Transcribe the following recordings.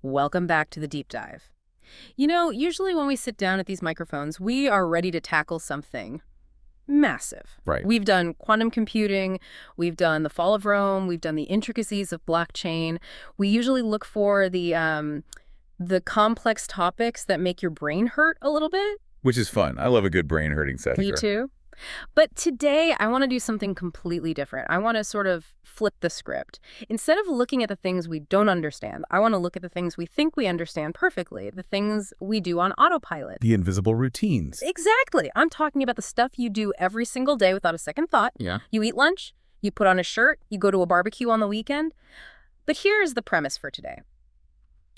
Welcome back to the deep dive. Usually when we sit down at these microphones, we are ready to tackle something massive. Right. We've done quantum computing, we've done the fall of Rome, we've done the intricacies of blockchain. We usually look for the complex topics that make your brain hurt a little bit. Which is fun. I love a good brain-hurting session. Me too. But today, I want to do something completely different. I want to sort of flip the script. Instead of looking at the things we don't understand, I want to look at the things we think we understand perfectly, the things we do on autopilot. The invisible routines. Exactly. I'm talking about the stuff you do every single day without a second thought. Yeah. You eat lunch, you put on a shirt, you go to a barbecue on the weekend. But here's the premise for today.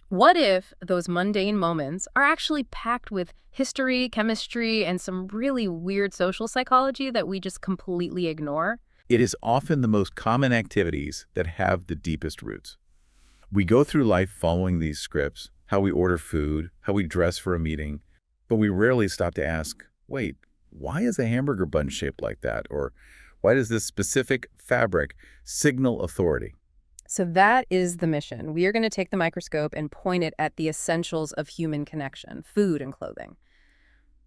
What if those mundane moments are actually packed with history, chemistry, and some really weird social psychology that we just completely ignore? It is often the most common activities that have the deepest roots. We go through life following these scripts, how we order food, how we dress for a meeting, but we rarely stop to ask, wait, why is a hamburger bun shaped like that? Or why does this specific fabric signal authority? So that is the mission. We are going to take the microscope and point it at the essentials of human connection, food and clothing.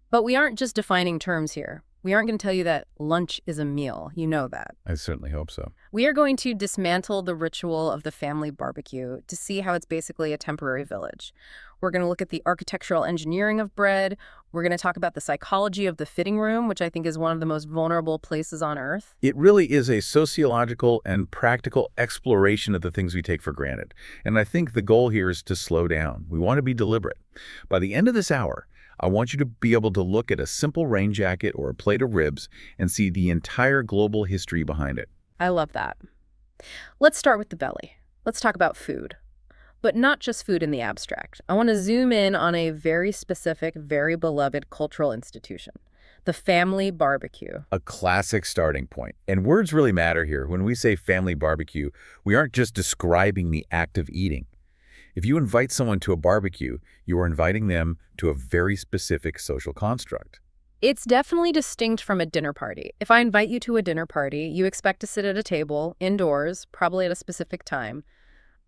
But we aren't just defining terms here. We aren't going to tell you that lunch is a meal. You know that. I certainly hope so. We are going to dismantle the ritual of the family barbecue to see how it's basically a temporary village. We're going to look at the architectural engineering of bread. We're going to talk about the psychology of the fitting room, which I think is one of the most vulnerable places on Earth. It really is a sociological and practical exploration of the things we take for granted. And I think the goal here is to slow down. We want to be deliberate. By the end of this hour, I want you to be able to look at a simple rain jacket or a plate of ribs and see the entire global history behind it. I love that. Let's start with the belly. Let's talk about food. But not just food in the abstract. I want to zoom in on a very specific, very beloved cultural institution, the family barbecue. A classic starting point. And words really matter here. When we say family barbecue, we aren't just describing the act of eating. If you invite someone to a barbecue, you are inviting them to a very specific social construct. It's definitely distinct from a dinner party. If I invite you to a dinner party, you expect to sit at a table, indoors, probably at a specific time.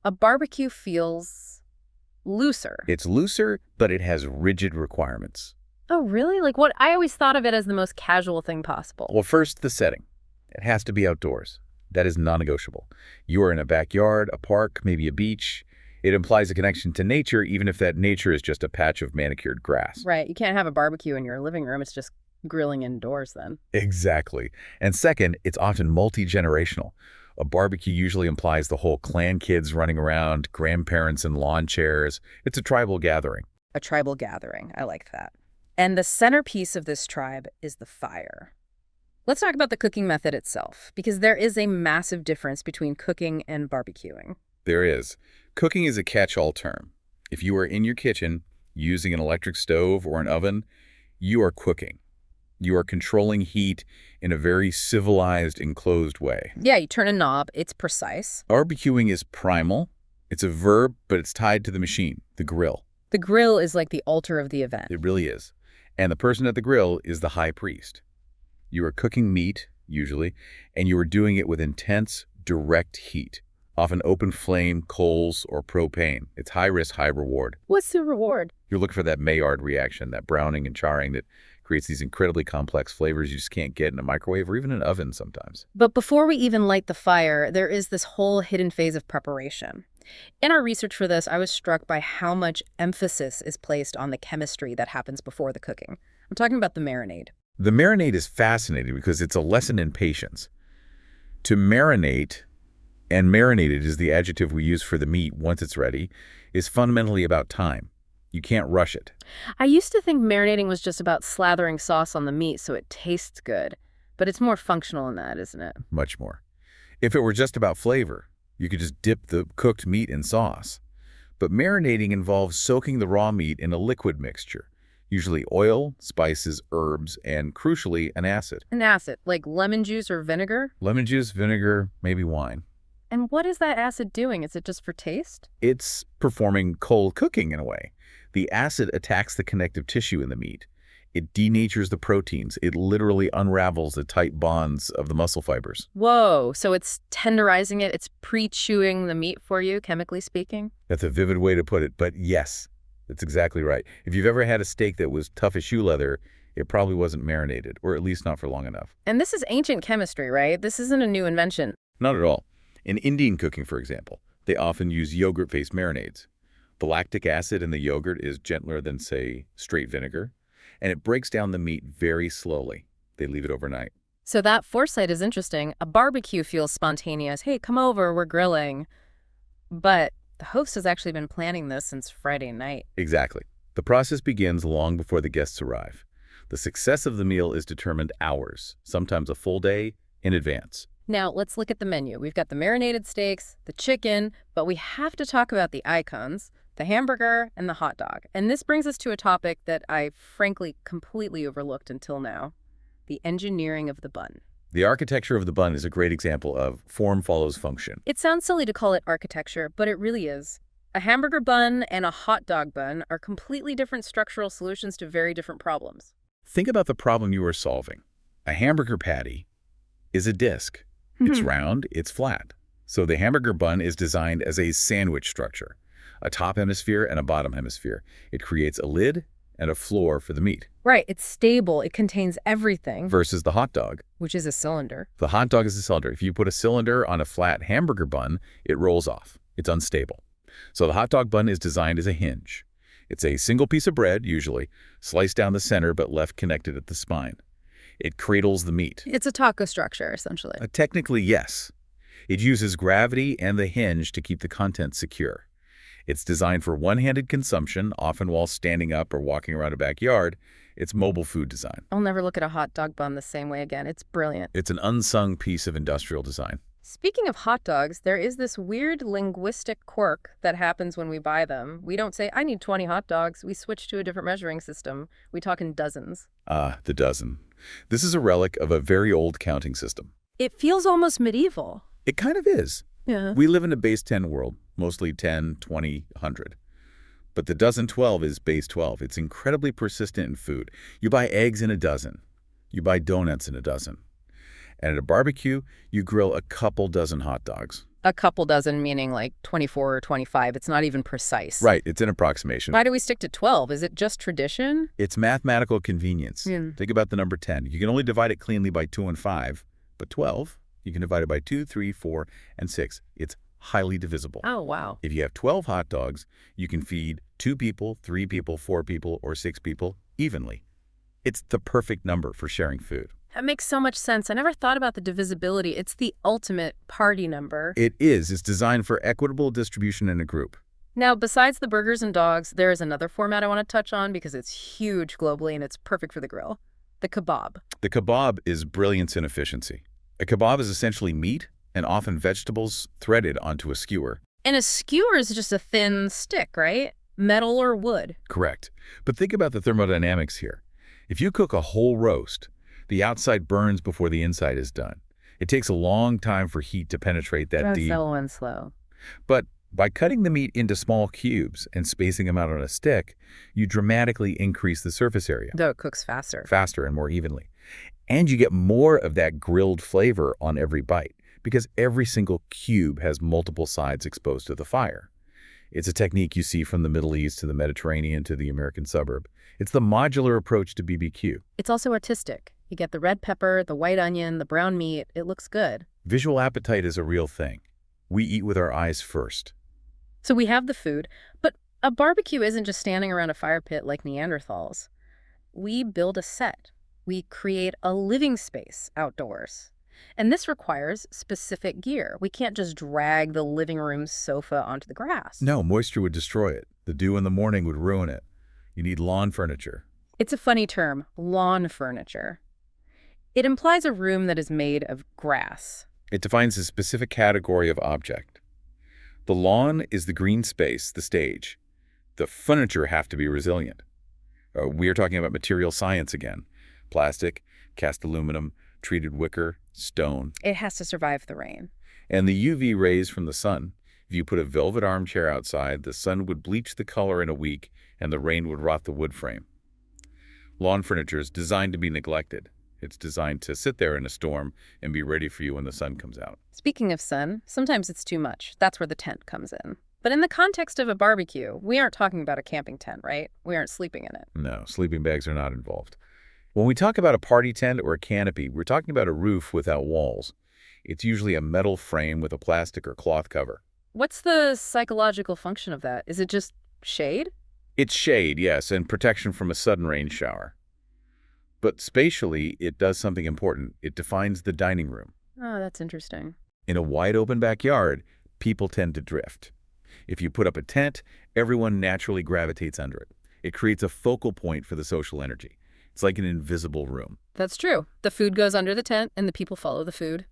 A barbecue feels looser. It's looser, but it has rigid requirements. Oh, really? Like what? I always thought of it as the most casual thing possible. Well, first, the setting. It has to be outdoors. That is non-negotiable. You are in a backyard, a park, maybe a beach. It implies a connection to nature, even if that nature is just a patch of manicured grass. Right. You can't have a barbecue in your living room. It's just grilling indoors then. Exactly. And second, it's often multi-generational. A barbecue usually implies the whole clan kids running around, grandparents in lawn chairs. It's a tribal gathering. A tribal gathering. I like that. And the centerpiece of this tribe is the fire. Let's talk about the cooking method itself, because there is a massive difference between cooking and barbecuing. There is. Cooking is a catch-all term. If you are in your kitchen using an electric stove or an oven, you are cooking. You are controlling heat in a very civilized, enclosed way. Yeah, you turn a knob. It's precise. Barbecuing is primal. It's a verb, but it's tied to the machine, the grill. The grill is like the altar of the event. It really is. And the person at the grill is the high priest. You are cooking meat, usually, and you are doing it with intense, direct heat. Often open flame, coals, or propane. It's high risk, high reward. What's the reward? You're looking for that Maillard reaction, that browning and charring that creates these incredibly complex flavors you just can't get in a microwave or even an oven sometimes. But before we even light the fire, there is this whole hidden phase of preparation. In our research for this, I was struck by how much emphasis is placed on the chemistry that happens before the cooking. I'm talking about the marinade. The marinade is fascinating because it's a lesson in patience. To marinate, and marinated is the adjective we use for the meat once it's ready, is fundamentally about time. You can't rush it. I used to think marinating was just about slathering sauce on the meat so it tastes good. But it's more functional than that, isn't it? Much more. If it were just about flavor, you could just dip the cooked meat in sauce. But marinating involves soaking the raw meat in a liquid mixture, usually oil, spices, herbs, and crucially, an acid. An acid, like lemon juice or vinegar? Lemon juice, vinegar, maybe wine. And what is that acid doing? Is it just for taste? It's performing cold cooking in a way. The acid attacks the connective tissue in the meat. It denatures the proteins. It literally unravels the tight bonds of the muscle fibers. Whoa, so it's tenderizing it, it's pre-chewing the meat for you, chemically speaking? That's a vivid way to put it, but yes, that's exactly right. If you've ever had a steak that was tough as shoe leather, it probably wasn't marinated, or at least not for long enough. And this is ancient chemistry, right? This isn't a new invention. Not at all. In Indian cooking, for example, they often use yogurt-based marinades. The lactic acid in the yogurt is gentler than, say, straight vinegar, and it breaks down the meat very slowly. They leave it overnight. So that foresight is interesting. A barbecue feels spontaneous. Hey, come over, we're grilling. But the host has actually been planning this since Friday night. Exactly. The process begins long before the guests arrive. The success of the meal is determined hours, sometimes a full day, in advance. Now, let's look at the menu. We've got the marinated steaks, the chicken, but we have to talk about the icons, the hamburger and the hot dog. And this brings us to a topic that I frankly completely overlooked until now, the engineering of the bun. The architecture of the bun is a great example of form follows function. It sounds silly to call it architecture, but it really is. A hamburger bun and a hot dog bun are completely different structural solutions to very different problems. Think about the problem you are solving. A hamburger patty is a disc. It's round, it's flat. So the hamburger bun is designed as a sandwich structure, a top hemisphere and a bottom hemisphere. It creates a lid and a floor for the meat. Right, it's stable, it contains everything. Versus the hot dog. Which is a cylinder. The hot dog is a cylinder. If you put a cylinder on a flat hamburger bun, it rolls off. It's unstable. So the hot dog bun is designed as a hinge. It's a single piece of bread, usually, sliced down the center but left connected at the spine. It cradles the meat. It's a taco structure, essentially. Technically, yes. It uses gravity and the hinge to keep the contents secure. It's designed for one-handed consumption, often while standing up or walking around a backyard. It's mobile food design. I'll never look at a hot dog bun the same way again. It's brilliant. It's an unsung piece of industrial design. Speaking of hot dogs, there is this weird linguistic quirk that happens when we buy them. We don't say, I need 20 hot dogs. We switch to a different measuring system. We talk in dozens. The dozen. This is a relic of a very old counting system. It feels almost medieval. It kind of is. Yeah. We live in a base 10 world, mostly 10, 20, 100. But the dozen 12 is base 12. It's incredibly persistent in food. You buy eggs in a dozen. You buy donuts in a dozen. And at a barbecue, you grill a couple dozen hot dogs. A couple dozen meaning like 24 or 25. It's not even precise. Right, it's an approximation. Why do we stick to 12? Is it just tradition? It's mathematical convenience. Think about the number 10. You can only divide it cleanly by 2 and 5, but 12, you can divide it by 2, 3, 4, and 6. It's highly divisible. Oh, wow. If you have 12 hot dogs, you can feed 2 people, 3 people, 4 people, or 6 people evenly. It's the perfect number for sharing food. That makes so much sense. I never thought about the divisibility. It's the ultimate party number. It is. It's designed for equitable distribution in a group. Now, besides the burgers and dogs, there is another format I want to touch on because it's huge globally and it's perfect for the grill. The kebab. The kebab is brilliance in efficiency. A kebab is essentially meat and often vegetables threaded onto a skewer. And a skewer is just a thin stick, right? Metal or wood. Correct. But think about the thermodynamics here. If you cook a whole roast, the outside burns before the inside is done. It takes a long time for heat to penetrate that deep. Slow and slow. But by cutting the meat into small cubes and spacing them out on a stick, you dramatically increase the surface area. Though it cooks faster. Faster and more evenly. And you get more of that grilled flavor on every bite because every single cube has multiple sides exposed to the fire. It's a technique you see from the Middle East to the Mediterranean to the American suburb. It's the modular approach to BBQ. It's also artistic. You get the red pepper, the white onion, the brown meat. It looks good. Visual appetite is a real thing. We eat with our eyes first. So we have the food, but a barbecue isn't just standing around a fire pit like Neanderthals. We build a set. We create a living space outdoors. And this requires specific gear. We can't just drag the living room sofa onto the grass. No, moisture would destroy it. The dew in the morning would ruin it. You need lawn furniture. It's a funny term, lawn furniture. It implies a room that is made of grass. It defines a specific category of object. The lawn is the green space, the stage. The furniture have to be resilient. We are talking about material science again. Plastic, cast aluminum, treated wicker, stone. It has to survive the rain. And the UV rays from the sun. If you put a velvet armchair outside, the sun would bleach the color in a week and the rain would rot the wood frame. Lawn furniture is designed to be neglected. It's designed to sit there in a storm and be ready for you when the sun comes out. Speaking of sun, sometimes it's too much. That's where the tent comes in. But in the context of a barbecue, we aren't talking about a camping tent, right? We aren't sleeping in it. No, sleeping bags are not involved. When we talk about a party tent or a canopy, we're talking about a roof without walls. It's usually a metal frame with a plastic or cloth cover. What's the psychological function of that? Is it just shade? It's shade, yes, and protection from a sudden rain shower. But spatially, it does something important. It defines the dining room. Oh, that's interesting. In a wide-open backyard, people tend to drift. If you put up a tent, everyone naturally gravitates under it. It creates a focal point for the social energy. It's like an invisible room. That's true. The food goes under the tent and the people follow the food.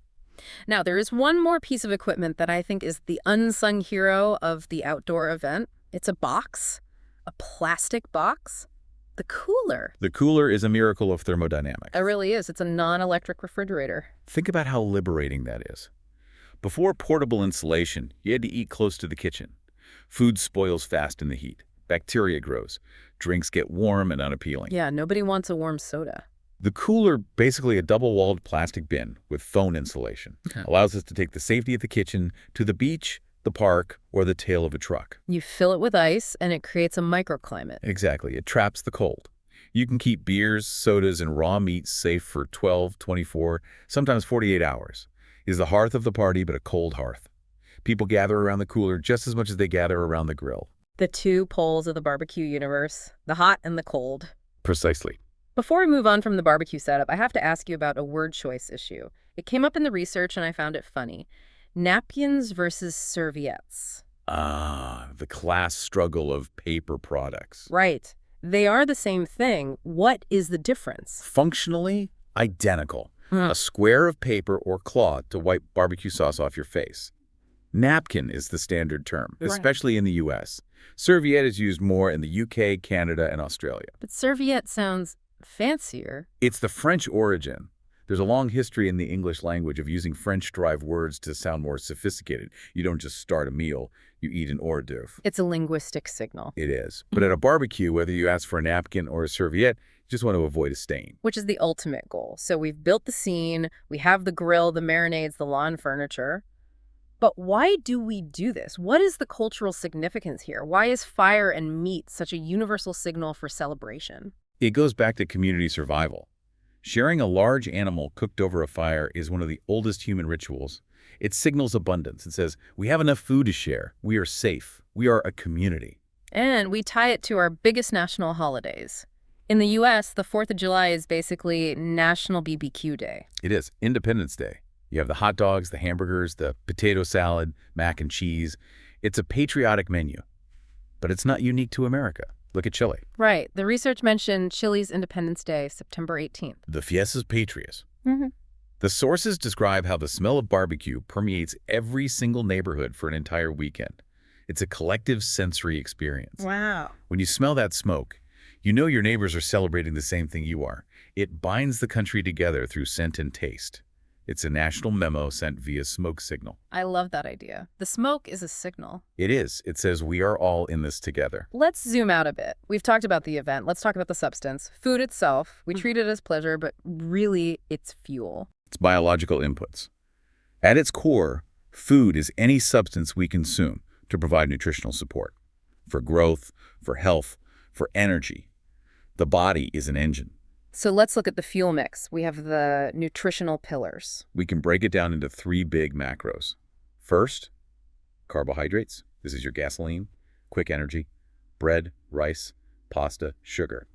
Now, there is one more piece of equipment that I think is the unsung hero of the outdoor event. It's a box, a plastic box, the cooler. The cooler is a miracle of thermodynamics. It really is. It's a non-electric refrigerator. Think about how liberating that is. Before portable insulation, you had to eat close to the kitchen. Food spoils fast in the heat. Bacteria grows. Drinks get warm and unappealing. Yeah, nobody wants a warm soda. The cooler, basically a double-walled plastic bin with phone insulation, allows us to take the safety of the kitchen to the beach, the park, or the tail of a truck. You fill it with ice, and it creates a microclimate. Exactly. It traps the cold. You can keep beers, sodas, and raw meats safe for 12, 24, sometimes 48 hours. It is the hearth of the party, but a cold hearth. People gather around the cooler just as much as they gather around the grill. The two poles of the barbecue universe, the hot and the cold. Precisely. Before we move on from the barbecue setup, I have to ask you about a word choice issue. It came up in the research and I found it funny. Napkins versus serviettes. Ah, the class struggle of paper products. Right. They are the same thing. What is the difference? Functionally identical. A square of paper or cloth to wipe barbecue sauce off your face. Napkin is the standard term, especially in the U.S. Serviette is used more in the U.K., Canada, and Australia. But serviette sounds fancier. It's the French origin. There's a long history in the English language of using French-derived words to sound more sophisticated. You don't just start a meal, you eat an hors d'oeuvre. It's a linguistic signal. It is. But at a barbecue, whether you ask for a napkin or a serviette, you just want to avoid a stain. Which is the ultimate goal. So we've built the scene, we have the grill, the marinades, the lawn furniture. But why do we do this? What is the cultural significance here? Why is fire and meat such a universal signal for celebration? It goes back to community survival. Sharing a large animal cooked over a fire is one of the oldest human rituals. It signals abundance. It says, we have enough food to share. We are safe. We are a community. And we tie it to our biggest national holidays. In the U.S., the 4th of July is basically National BBQ Day. It is Independence Day. You have the hot dogs, the hamburgers, the potato salad, mac and cheese. It's a patriotic menu. But it's not unique to America. Look at Chile. Right. The research mentioned Chile's Independence Day, September 18th. The Fiestas Patrias. The sources describe how the smell of barbecue permeates every single neighborhood for an entire weekend. It's a collective sensory experience. Wow. When you smell that smoke, you know your neighbors are celebrating the same thing you are. It binds the country together through scent and taste. It's a national memo sent via smoke signal. I love that idea. The smoke is a signal. It is. It says we are all in this together. Let's zoom out a bit. We've talked about the event. Let's talk about the substance. Food itself, we treat it as pleasure, but really it's fuel. It's biological inputs. At its core, food is any substance we consume to provide nutritional support. For growth, for health, for energy. The body is an engine. So let's look at the fuel mix. We have the nutritional pillars. We can break it down into 3 big macros. First, carbohydrates. This is your gasoline, quick energy, bread, rice, pasta, sugar.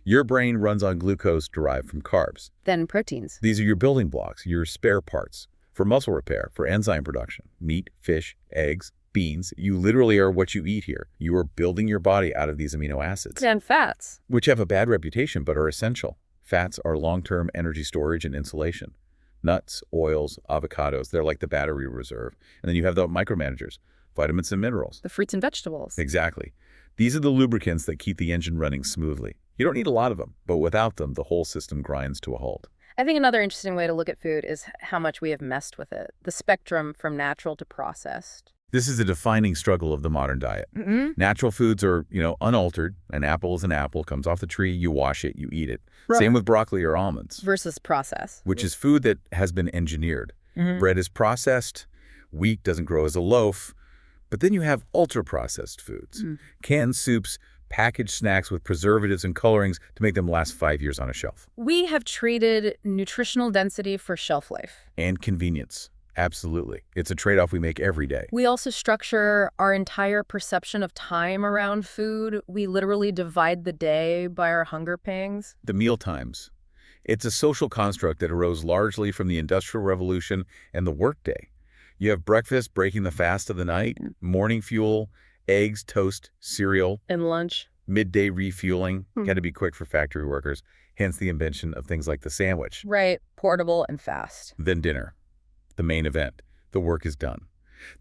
Your brain runs on glucose derived from carbs. Then proteins. These are your building blocks, your spare parts, for muscle repair, for enzyme production, meat, fish, eggs, beans. You literally are what you eat here. You are building your body out of these amino acids. And fats. Which have a bad reputation but are essential. Fats are long-term energy storage and insulation. Nuts, oils, avocados, they're like the battery reserve. And then you have the micromanagers, vitamins and minerals. The fruits and vegetables. Exactly. These are the lubricants that keep the engine running smoothly. You don't need a lot of them, but without them, the whole system grinds to a halt. I think another interesting way to look at food is how much we have messed with it. The spectrum from natural to processed. This is a defining struggle of the modern diet. Natural foods are, unaltered. An apple is an apple, comes off the tree, you wash it, you eat it. Right. Same with broccoli or almonds. Versus process. Which is food that has been engineered. Bread is processed, wheat doesn't grow as a loaf. But then you have ultra-processed foods. Canned soups, packaged snacks with preservatives and colorings to make them last 5 years on a shelf. We have traded nutritional density for shelf life. And convenience. Absolutely. It's a trade-off we make every day. We also structure our entire perception of time around food. We literally divide the day by our hunger pangs. The meal times. It's a social construct that arose largely from the Industrial Revolution and the workday. You have breakfast breaking the fast of the night, morning fuel, eggs, toast, cereal. And lunch. Midday refueling. Got to be quick for factory workers, hence the invention of things like the sandwich. Right. Portable and fast. Then dinner. The main event. The work is done.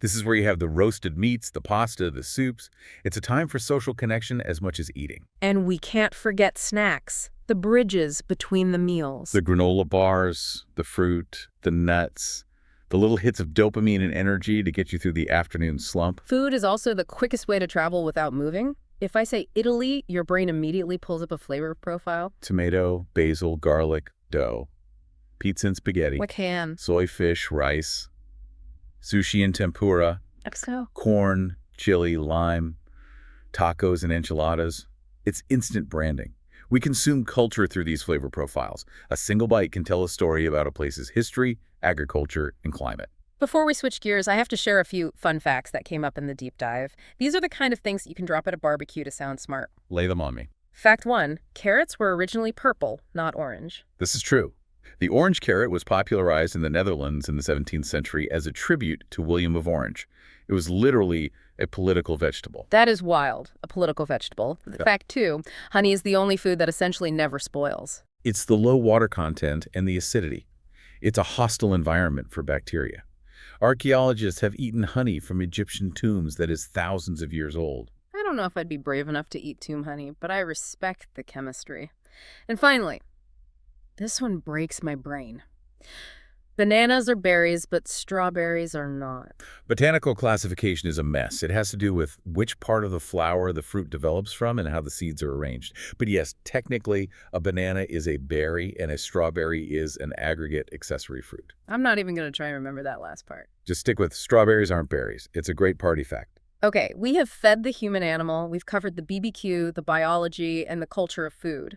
This is where you have the roasted meats, the pasta, the soups. It's a time for social connection as much as eating. And we can't forget snacks, the bridges between the meals. The granola bars, the fruit, the nuts, the little hits of dopamine and energy to get you through the afternoon slump. Food is also the quickest way to travel without moving. If I say Italy, your brain immediately pulls up a flavor profile. Tomato, basil, garlic, dough. Pizza and spaghetti. What can? Soy fish, rice. Sushi and tempura. XO. Corn, chili, lime. Tacos and enchiladas. It's instant branding. We consume culture through these flavor profiles. A single bite can tell a story about a place's history, agriculture, and climate. Before we switch gears, I have to share a few fun facts that came up in the deep dive. These are the kind of things that you can drop at a barbecue to sound smart. Lay them on me. Fact 1. Carrots were originally purple, not orange. This is true. The orange carrot was popularized in the Netherlands in the 17th century as a tribute to William of Orange. It was literally a political vegetable. That is wild, a political vegetable. Yeah. Fact 2. Honey is the only food that essentially never spoils. It's the low water content and the acidity. It's a hostile environment for bacteria. Archaeologists have eaten honey from Egyptian tombs that is thousands of years old. I don't know if I'd be brave enough to eat tomb honey, but I respect the chemistry. And finally, this one breaks my brain. Bananas are berries, but strawberries are not. Botanical classification is a mess. It has to do with which part of the flower the fruit develops from and how the seeds are arranged. But yes, technically, a banana is a berry and a strawberry is an aggregate accessory fruit. I'm not even going to try and remember that last part. Just stick with strawberries aren't berries. It's a great party fact. Okay, we have fed the human animal, we've covered the BBQ, the biology, and the culture of food.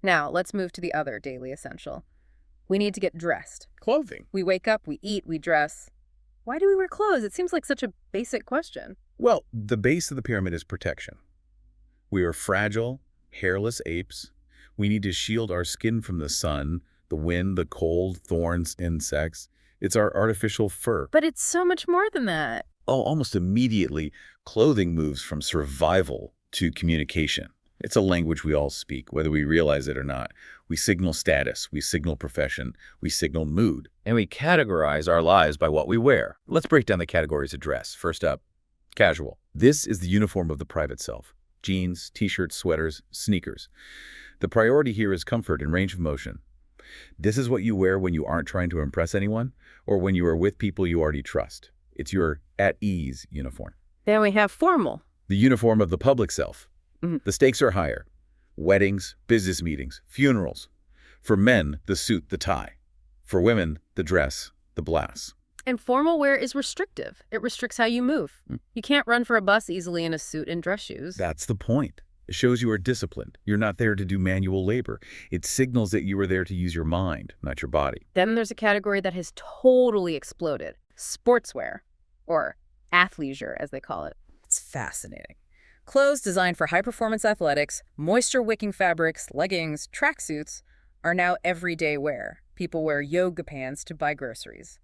Now, let's move to the other daily essential. We need to get dressed. Clothing. We wake up, we eat, we dress. Why do we wear clothes? It seems like such a basic question. Well, the base of the pyramid is protection. We are fragile, hairless apes. We need to shield our skin from the sun, the wind, the cold, thorns, insects. It's our artificial fur. But it's so much more than that. Oh, almost immediately, clothing moves from survival to communication. It's a language we all speak, whether we realize it or not. We signal status, we signal profession, we signal mood. And we categorize our lives by what we wear. Let's break down the categories of dress. First up, casual. This is the uniform of the private self. Jeans, t-shirts, sweaters, sneakers. The priority here is comfort and range of motion. This is what you wear when you aren't trying to impress anyone or when you are with people you already trust. It's your at-ease uniform. Then we have formal. The uniform of the public self. The stakes are higher. Weddings, business meetings, funerals. For men, the suit, the tie. For women, the dress, the blouse. And formal wear is restrictive. It restricts how you move. You can't run for a bus easily in a suit and dress shoes. That's the point. It shows you are disciplined. You're not there to do manual labor. It signals that you are there to use your mind, not your body. Then there's a category that has totally exploded. Sportswear, or athleisure, as they call it. It's fascinating. Clothes designed for high-performance athletics, moisture-wicking fabrics, leggings, tracksuits are now everyday wear. People wear yoga pants to buy groceries.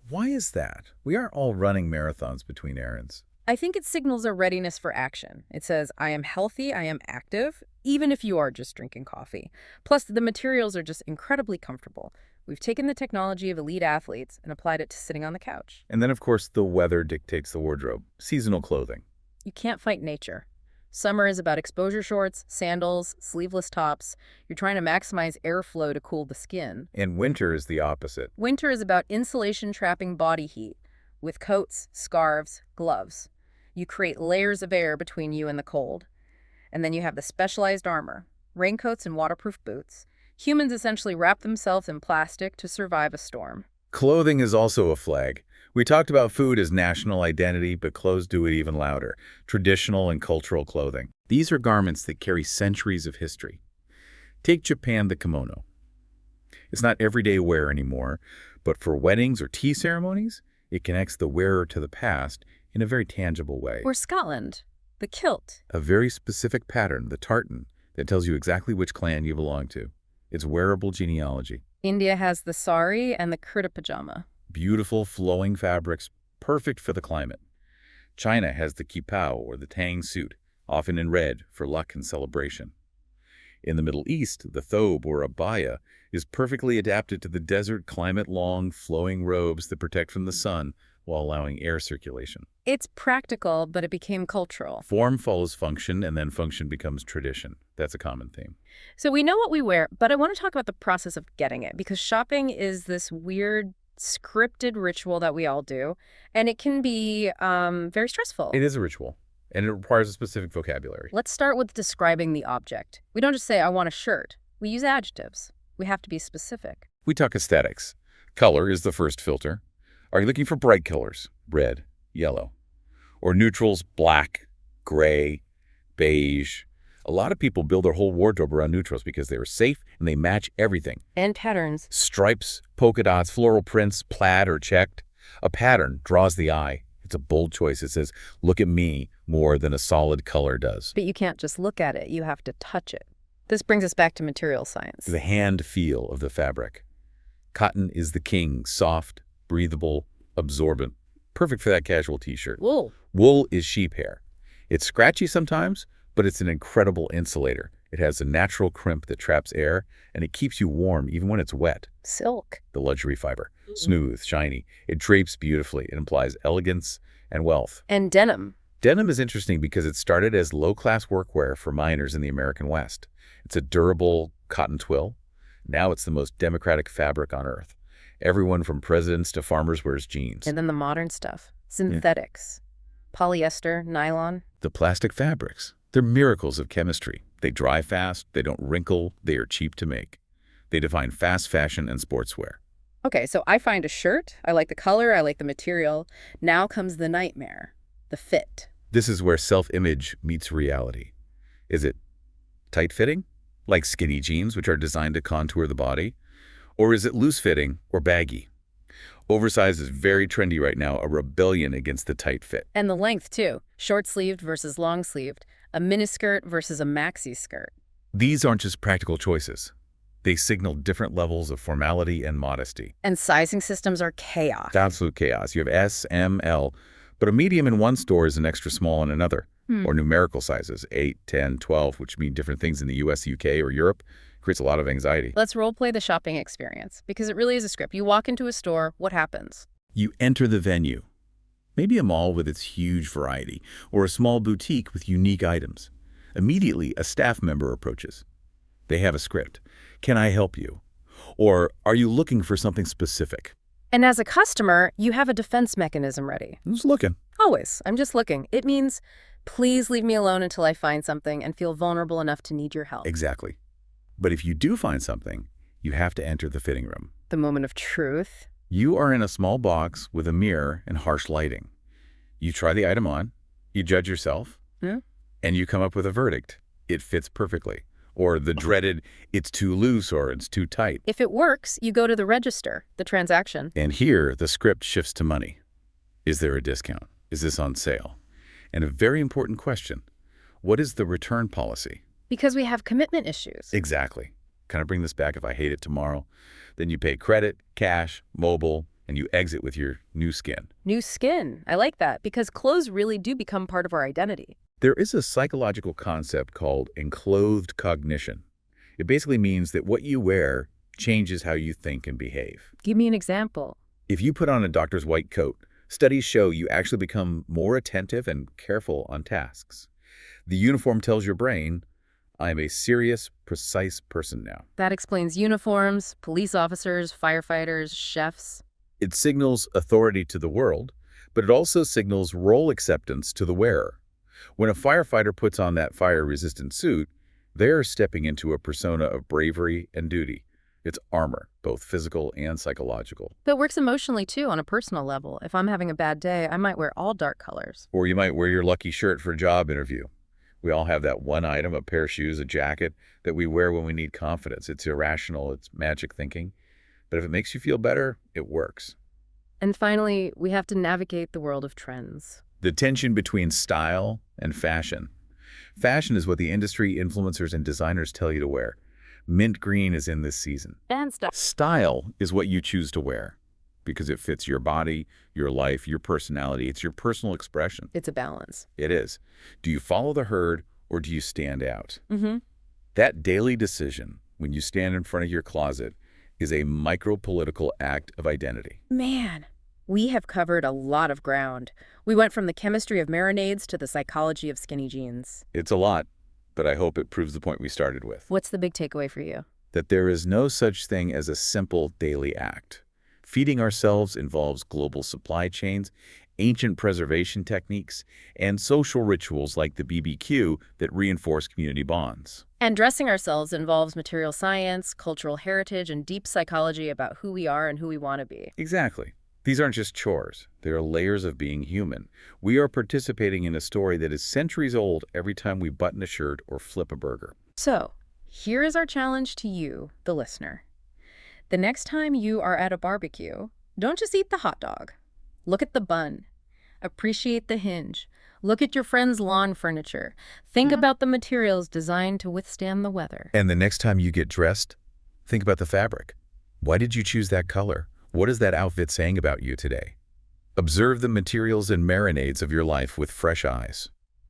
Why is that? We aren't all running marathons between errands. I think it signals a readiness for action. It says, I am healthy, I am active, even if you are just drinking coffee. Plus, the materials are just incredibly comfortable. We've taken the technology of elite athletes and applied it to sitting on the couch. And then, of course, the weather dictates the wardrobe. Seasonal clothing. You can't fight nature. Summer is about exposure shorts, sandals, sleeveless tops. You're trying to maximize airflow to cool the skin. And winter is the opposite. Winter is about insulation trapping body heat. with coats, scarves, gloves. You create layers of air between you and the cold. And then you have the specialized armor, raincoats and waterproof boots. Humans essentially wrap themselves in plastic to survive a storm. Clothing is also a flag. We talked about food as national identity, but clothes do it even louder. Traditional and cultural clothing. These are garments that carry centuries of history. Take Japan, the kimono. It's not everyday wear anymore, but for weddings or tea ceremonies, it connects the wearer to the past in a very tangible way. Or Scotland, the kilt. A very specific pattern, the tartan, that tells you exactly which clan you belong to. It's wearable genealogy. India has the sari and the kurta pajama. Beautiful, flowing fabrics, perfect for the climate. China has the qipao, or the tang suit, often in red for luck and celebration. In the Middle East, the thobe, or abaya, is perfectly adapted to the desert climate, long, flowing robes that protect from the sun while allowing air circulation. It's practical, but it became cultural. Form follows function, and then function becomes tradition. That's a common theme. So we know what we wear, but I want to talk about the process of getting it, because shopping is this weird, scripted ritual that we all do, and it can be very stressful. It is a ritual, and it requires a specific vocabulary. Let's start with describing the object. We don't just say, I want a shirt. We use adjectives. We have to be specific. We talk aesthetics. Color is the first filter. Are you looking for bright colors? Red, yellow. Or neutrals, black, gray, beige. A lot of people build their whole wardrobe around neutrals because they are safe and they match everything. And patterns. Stripes, polka dots, floral prints, plaid or checked. A pattern draws the eye. It's a bold choice. It says, look at me, more than a solid color does. But you can't just look at it. You have to touch it. This brings us back to material science. The hand feel of the fabric. Cotton is the king, soft, breathable, absorbent. Perfect for that casual t-shirt. Wool. Wool is sheep hair. It's scratchy sometimes, but it's an incredible insulator. It has a natural crimp that traps air, and it keeps you warm even when it's wet. Silk. The luxury fiber. Smooth, shiny. It drapes beautifully. It implies elegance and wealth. And denim. Denim is interesting because it started as low-class workwear for miners in the American West. It's a durable cotton twill. Now it's the most democratic fabric on earth. Everyone from presidents to farmers wears jeans. And then the modern stuff. Synthetics. Polyester, nylon. The plastic fabrics. They're miracles of chemistry. They dry fast, they don't wrinkle, they are cheap to make. They define fast fashion and sportswear. Okay, so I find a shirt. I like the color. I like the material. Now comes the nightmare. The fit. This is where self-image meets reality. Is it tight-fitting, like skinny jeans, which are designed to contour the body? Or is it loose-fitting or baggy? Oversized is very trendy right now, a rebellion against the tight fit. And the length, too. Short-sleeved versus long-sleeved. A miniskirt versus a maxi skirt. These aren't just practical choices. They signal different levels of formality and modesty. And sizing systems are chaos. Absolute chaos. You have S, M, L, but a medium in one store is an extra small in another. Or numerical sizes, 8, 10, 12, which mean different things in the US, UK, or Europe, creates a lot of anxiety. Let's role-play the shopping experience, because it really is a script. You walk into a store, what happens? You enter the venue. Maybe a mall with its huge variety, or a small boutique with unique items. Immediately, a staff member approaches. They have a script. Can I help you? Or are you looking for something specific? And as a customer, you have a defense mechanism ready. I'm just looking. Always. I'm just looking. It means, please leave me alone until I find something and feel vulnerable enough to need your help. Exactly. But if you do find something, you have to enter the fitting room. The moment of truth. You are in a small box with a mirror and harsh lighting. You try the item on, you judge yourself, and you come up with a verdict. It fits perfectly. Or the dreaded, it's too loose or it's too tight. If it works, you go to the register, the transaction. And here, the script shifts to money. Is there a discount? Is this on sale? And a very important question, what is the return policy? Because we have commitment issues. Exactly. Can I bring this back if I hate it tomorrow? Then you pay credit, cash, mobile, and you exit with your new skin. New skin. I like that, because clothes really do become part of our identity. There is a psychological concept called enclothed cognition. It basically means that what you wear changes how you think and behave. Give me an example. If you put on a doctor's white coat, studies show you actually become more attentive and careful on tasks. The uniform tells your brain, I am a serious, precise person now. That explains uniforms, police officers, firefighters, chefs. It signals authority to the world, but it also signals role acceptance to the wearer. When a firefighter puts on that fire-resistant suit, they're stepping into a persona of bravery and duty. It's armor, both physical and psychological. But it works emotionally, too, on a personal level. If I'm having a bad day, I might wear all dark colors. Or you might wear your lucky shirt for a job interview. We all have that one item, a pair of shoes, a jacket, that we wear when we need confidence. It's irrational, it's magic thinking. But if it makes you feel better, it works. And finally, we have to navigate the world of trends. The tension between style and fashion. Fashion is what the industry, influencers, and designers tell you to wear. Mint green is in this season. And stuff. Style is what you choose to wear because it fits your body, your life, your personality. It's your personal expression. It's a balance. It is. Do you follow the herd or do you stand out? Mm-hmm. That daily decision, when you stand in front of your closet, is a micro-political act of identity. Man, we have covered a lot of ground. We went from the chemistry of marinades to the psychology of skinny jeans. It's a lot, but I hope it proves the point we started with. What's the big takeaway for you? That there is no such thing as a simple daily act. Feeding ourselves involves global supply chains, ancient preservation techniques, and social rituals like the BBQ that reinforce community bonds. And dressing ourselves involves material science, cultural heritage, and deep psychology about who we are and who we want to be. Exactly. These aren't just chores. They are layers of being human. We are participating in a story that is centuries old every time we button a shirt or flip a burger. So, here is our challenge to you, the listener. The next time you are at a barbecue, don't just eat the hot dog. Look at the bun. Appreciate the hinge. Look at your friend's lawn furniture. Think about the materials designed to withstand the weather. And the next time you get dressed, think about the fabric. Why did you choose that color? What is that outfit saying about you today? Observe the materials and marinades of your life with fresh eyes.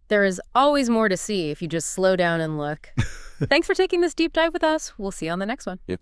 There is always more to see if you just slow down and look. Thanks for taking this deep dive with us. We'll see you on the next one. Yep.